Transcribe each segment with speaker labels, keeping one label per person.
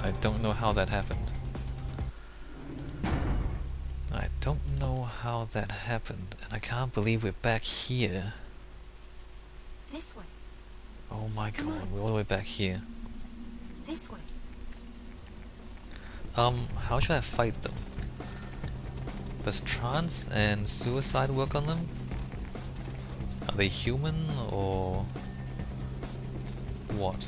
Speaker 1: I don't know how that happened. I don't know how that happened, and I can't believe we're back here.
Speaker 2: This way.
Speaker 1: Oh my
Speaker 2: Come
Speaker 1: god,
Speaker 2: on.
Speaker 1: we're all the way back here.
Speaker 2: This way.
Speaker 1: How should I fight them? Does trance and suicide work on them? Are they human or what?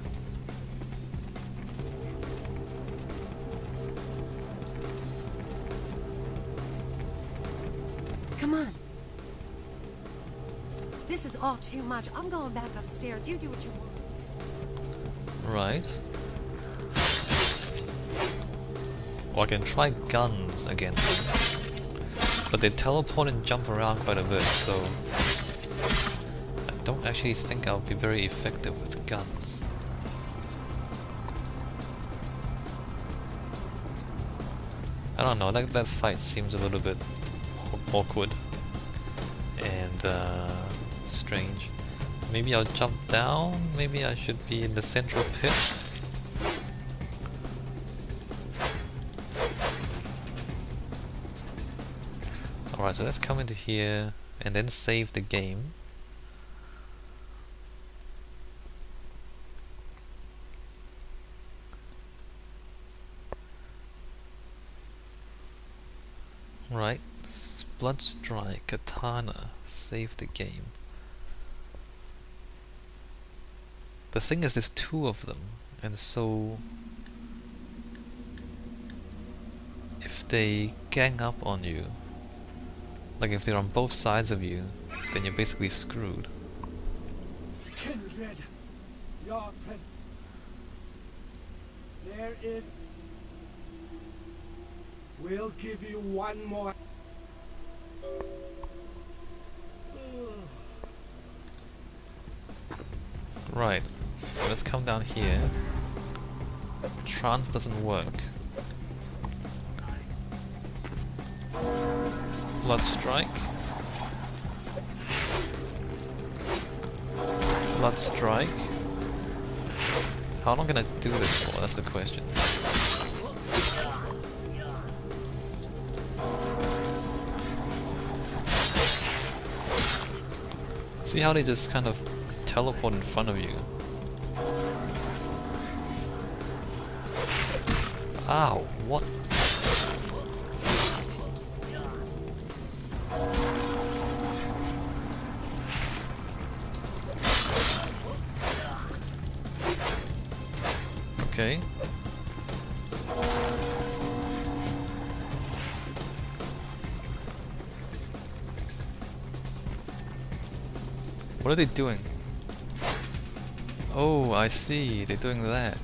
Speaker 2: Come on. This is all too much. I'm going back upstairs. You do what you want.
Speaker 1: Right. Or I can try guns against them. But they teleport and jump around quite a bit, so I don't actually think I'll be very effective with guns. I don't know, that fight seems a little bit awkward and strange. Maybe I'll jump down, maybe I should be in the central pit. Alright, so let's come into here and then save the game. Right, Blood Strike, Katana, save the game. The thing is, there's two of them, and so if they gang up on you, like if they're on both sides of you, then you're basically screwed.
Speaker 3: Kindred, your presence. There is. We'll give you one more.
Speaker 1: Right, so let's come down here. Trance doesn't work. Blood Strike. Blood Strike. How long can I do this for? That's the question. See how they just kind of teleport in front of you? Ow, what? Okay. What are they doing? Oh, I see. They're doing that.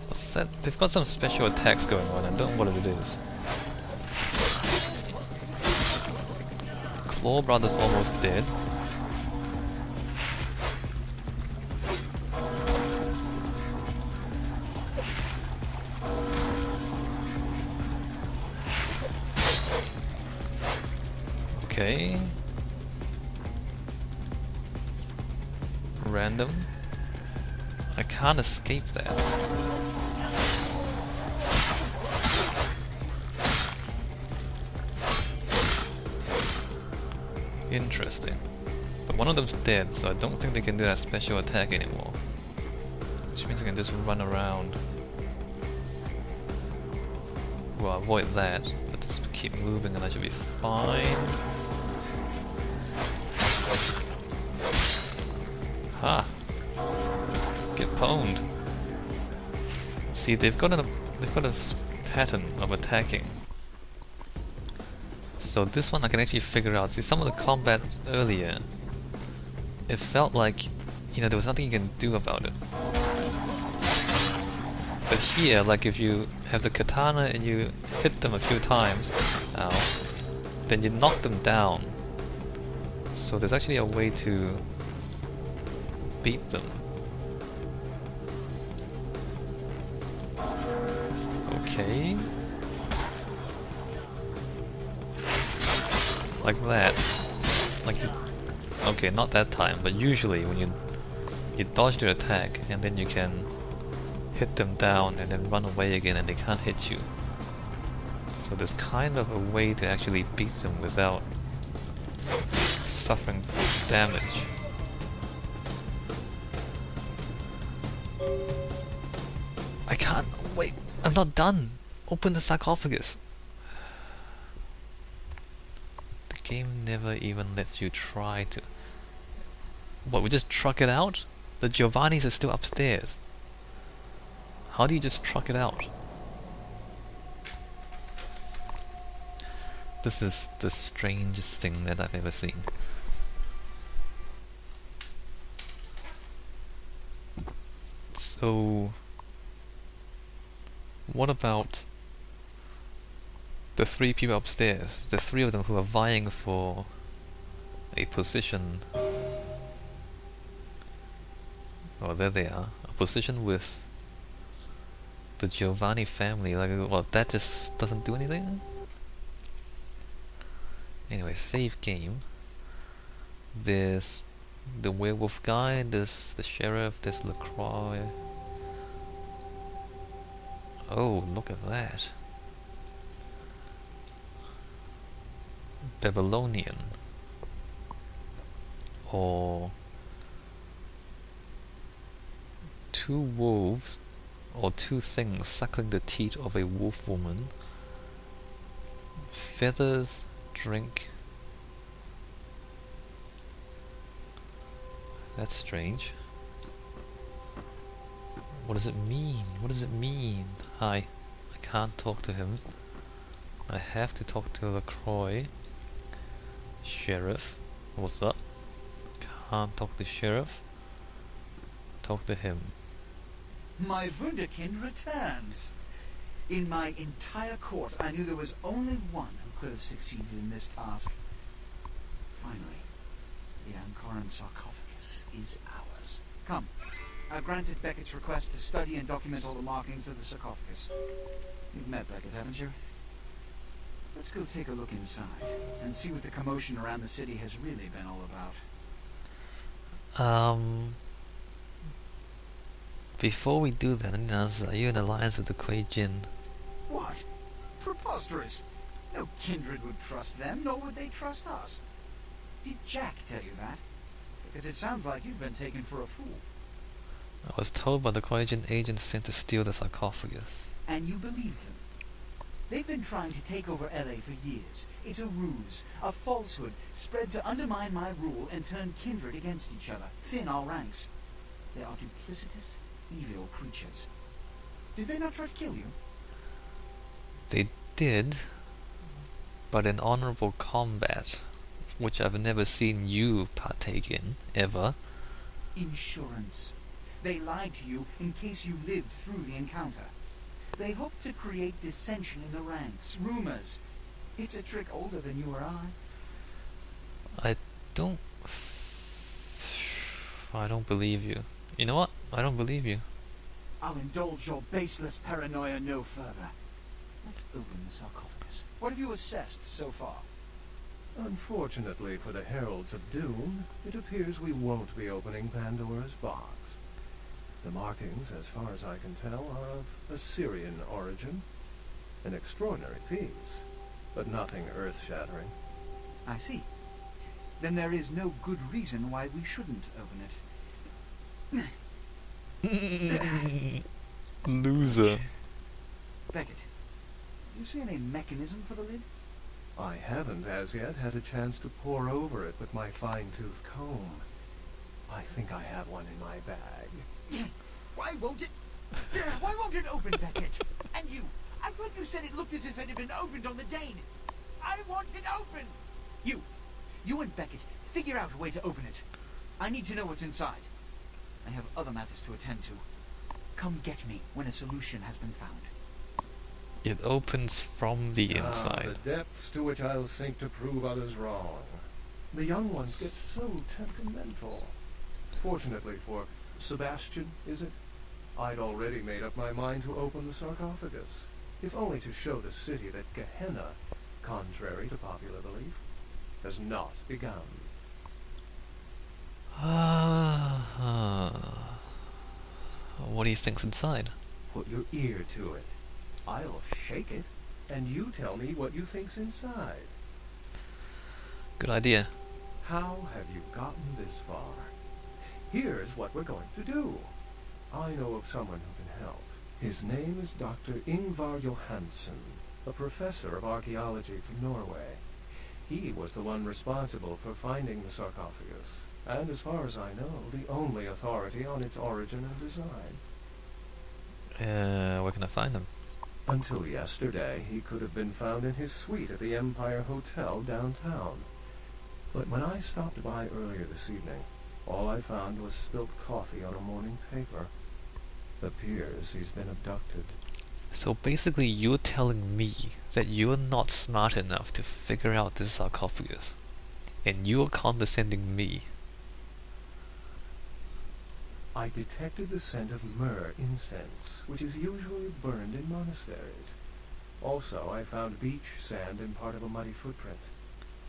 Speaker 1: What's that? They've got some special attacks going on. I don't know what it is. Claw Brother's almost dead. Okay. Random. I can't escape that. Interesting. But one of them's dead, so I don't think they can do that special attack anymore. Which means I can just run around. Well, avoid that, but just keep moving and I should be fine. Ha! Get pwned. See, they've got a pattern of attacking. So this one I can actually figure out. See, some of the combat earlier, it felt like, you know, there was nothing you can do about it. But here, like if you have the katana and you hit them a few times, ow, then you knock them down. So there's actually a way to beat them. Okay. like that. Like you, okay, not that time, but usually when you dodge their attack and then you can hit them down and then run away again and they can't hit you. So there's kind of a way to actually beat them without suffering damage. I can't wait, I'm not done. Open the sarcophagus. The game never even lets you try to. What, we just truck it out? The Giovannis are still upstairs. How do you just truck it out? This is the strangest thing that I've ever seen. So, what about the three people upstairs? The three of them who are vying for a position. Oh, there they are. A position with the Giovanni family. Like, well, that just doesn't do anything? Anyway, save game. There's the werewolf guy, there's the sheriff, there's LaCroix. Oh, look at that. Babylonian. Or two wolves, or two things suckling the teat of a wolf woman. Feathers, drink. That's strange. What does it mean? What does it mean? Hi. I can't talk to him. I have to talk to LaCroix. Sheriff. What's up? Can't talk to Sheriff. Talk to him.
Speaker 4: My Wunderkind returns. In my entire court, I knew there was only one who could have succeeded in this task. Finally, the Anchoran sarcophagus is ours. Come, I've granted Beckett's request to study and document all the markings of the sarcophagus. You've met Beckett, haven't you? Let's go take a look inside and see what the commotion around the city has really been all about.
Speaker 1: Before we do that, are you in alliance with the Kuei Jin?
Speaker 4: What? Preposterous. No kindred would trust them, nor would they trust us. Did Jack tell you that? Because it sounds like you've been taken for a fool.
Speaker 1: I was told by the Kuei Jin agents sent to steal the sarcophagus.
Speaker 4: And you believe them? They've been trying to take over LA for years. It's a ruse, a falsehood, spread to undermine my rule and turn kindred against each other, thin our ranks. They are duplicitous, evil creatures. Did they not try to kill you?
Speaker 1: They did, but in honorable combat, which I've never seen you partake in, ever.
Speaker 4: Insurance. They lied to you in case you lived through the encounter. They hoped to create dissension in the ranks, rumors. It's a trick older than you or I.
Speaker 1: I don't believe you. You know what? I don't believe you.
Speaker 4: I'll indulge your baseless paranoia no further. Let's open the sarcophagus. What have you assessed so far?
Speaker 5: Unfortunately for the Heralds of Doom, it appears we won't be opening Pandora's box. The markings, as far as I can tell, are of Assyrian origin. An extraordinary piece, but nothing earth-shattering.
Speaker 4: I see. Then there is no good reason why we shouldn't open it.
Speaker 1: Loser.
Speaker 4: Beckett, do you see any mechanism for the lid?
Speaker 5: I haven't as yet had a chance to pore over it with my fine-tooth comb. I think I have one in my bag.
Speaker 4: Why won't it? Why won't it open, Beckett? And you? I thought you said it looked as if it had been opened on the Dane. I want it open! You and Beckett, figure out a way to open it. I need to know what's inside. I have other matters to attend to. Come get me when a solution has been found.
Speaker 1: It opens from the inside.
Speaker 5: The depths to which I'll sink to prove others wrong. The young ones get so temperamental. Fortunately for Sebastian, is it? I'd already made up my mind to open the sarcophagus, if only to show the city that Gehenna, contrary to popular belief, has not begun.
Speaker 1: What do you think's inside?
Speaker 5: Put your ear to it. I'll shake it, and you tell me what you think's inside.
Speaker 1: Good idea.
Speaker 5: How have you gotten this far? Here's what we're going to do. I know of someone who can help. His name is Dr. Ingvar Johansen, a professor of archaeology from Norway. He was the one responsible for finding the sarcophagus, and as far as I know, the only authority on its origin and design.
Speaker 1: Where can I find him?
Speaker 5: Until yesterday, he could have been found in his suite at the Empire Hotel downtown. But when I stopped by earlier this evening, all I found was spilt coffee on a morning paper. Appears he's been abducted.
Speaker 1: So basically you're telling me that you're not smart enough to figure out this sarcophagus, and you're condescending me.
Speaker 5: I detected the scent of myrrh incense, which is usually burned in monasteries. Also, I found beach sand in part of a muddy footprint.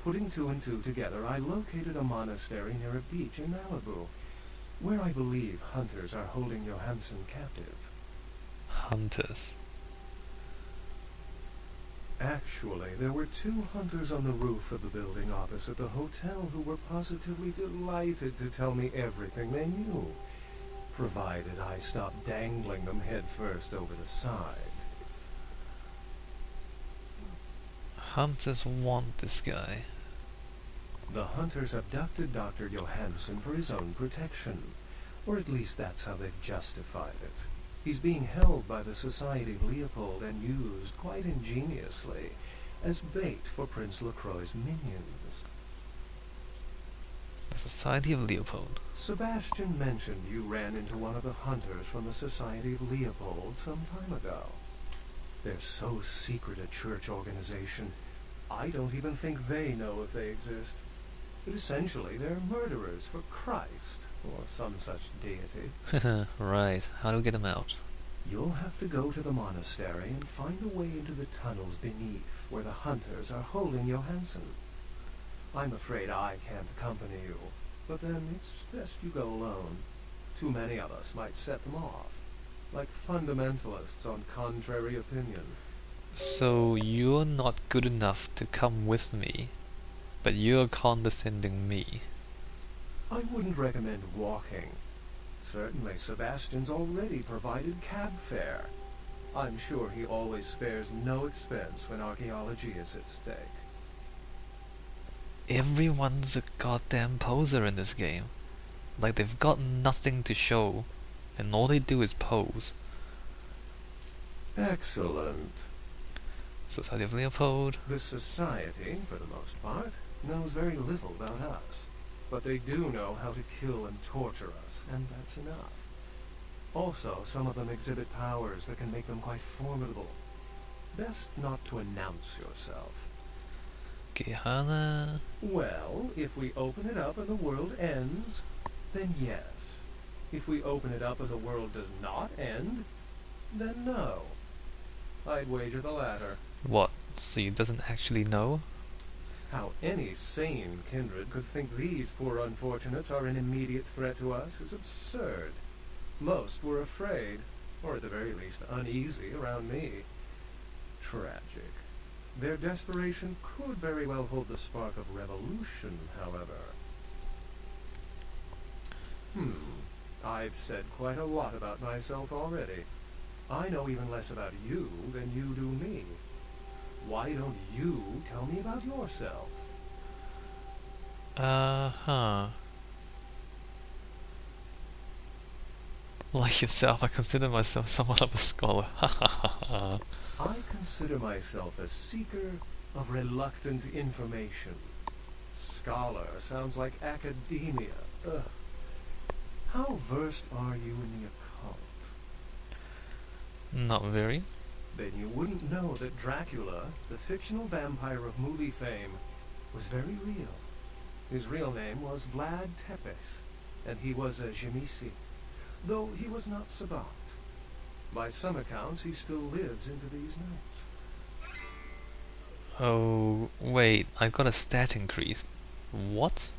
Speaker 5: Putting two and two together, I located a monastery near a beach in Malibu, where I believe hunters are holding Johansen captive.
Speaker 1: Hunters?
Speaker 5: Actually, there were 2 hunters on the roof of the building opposite the hotel who were positively delighted to tell me everything they knew, provided I stopped dangling them headfirst over the side.
Speaker 1: Hunters want this guy.
Speaker 5: The hunters abducted Dr. Johansen for his own protection, or at least that's how they've justified it. He's being held by the Society of Leopold and used, quite ingeniously, as bait for Prince LaCroix's minions.
Speaker 1: The Society of Leopold.
Speaker 5: Sebastian mentioned you ran into one of the hunters from the Society of Leopold some time ago. They're so secret a church organization, I don't even think they know if they exist. But essentially, they're murderers for Christ, or some such deity.
Speaker 1: Right, how do we get them out?
Speaker 5: You'll have to go to the monastery and find a way into the tunnels beneath, where the hunters are holding Johansen. I'm afraid I can't accompany you, but then it's best you go alone. Too many of us might set them off, like fundamentalists on contrary opinion.
Speaker 1: So you're not good enough to come with me, but you're condescending me.
Speaker 5: I wouldn't recommend walking. Certainly Sebastian's already provided cab fare. I'm sure he always spares no expense when archaeology is at stake.
Speaker 1: Everyone's a goddamn poser in this game. Like they've got nothing to show, and all they do is pose.
Speaker 5: Excellent.
Speaker 1: Society of Leopold.
Speaker 5: The Society, for the most part, knows very little about us. But they do know how to kill and torture us, and that's enough. Also, some of them exhibit powers that can make them quite formidable. Best not to announce yourself.
Speaker 1: Gehana.
Speaker 5: Well, if we open it up and the world ends, then yes. If we open it up and the world does not end, then no. I'd wager the latter.
Speaker 1: What? So he doesn't actually know?
Speaker 5: How any sane kindred could think these poor unfortunates are an immediate threat to us is absurd. Most were afraid, or at the very least uneasy around me. Tragic. Their desperation could very well hold the spark of revolution, however. I've said quite a lot about myself already. I know even less about you than you do me. Why don't you tell me about yourself?
Speaker 1: Like yourself, I consider myself somewhat of a scholar.
Speaker 5: I consider myself a seeker of reluctant information. Scholar sounds like academia. Ugh. How versed are you in the occult?
Speaker 1: Not very.
Speaker 5: Then you wouldn't know that Dracula, the fictional vampire of movie fame, was very real. His real name was Vlad Tepes, and he was a Jamisi, though he was not Sabat. By some accounts, he still lives into these nights.
Speaker 1: Oh, wait, I got a stat increase. What?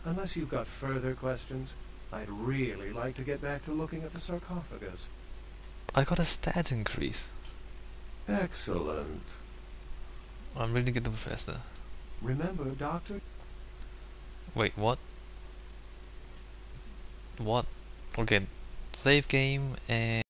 Speaker 5: Unless you've got further questions, I'd really like to get back to looking at the sarcophagus.
Speaker 1: I got a stat increase.
Speaker 5: Excellent.
Speaker 1: I'm reading it to the professor.
Speaker 5: Remember, Doctor?
Speaker 1: Wait, what? What? Okay, save game and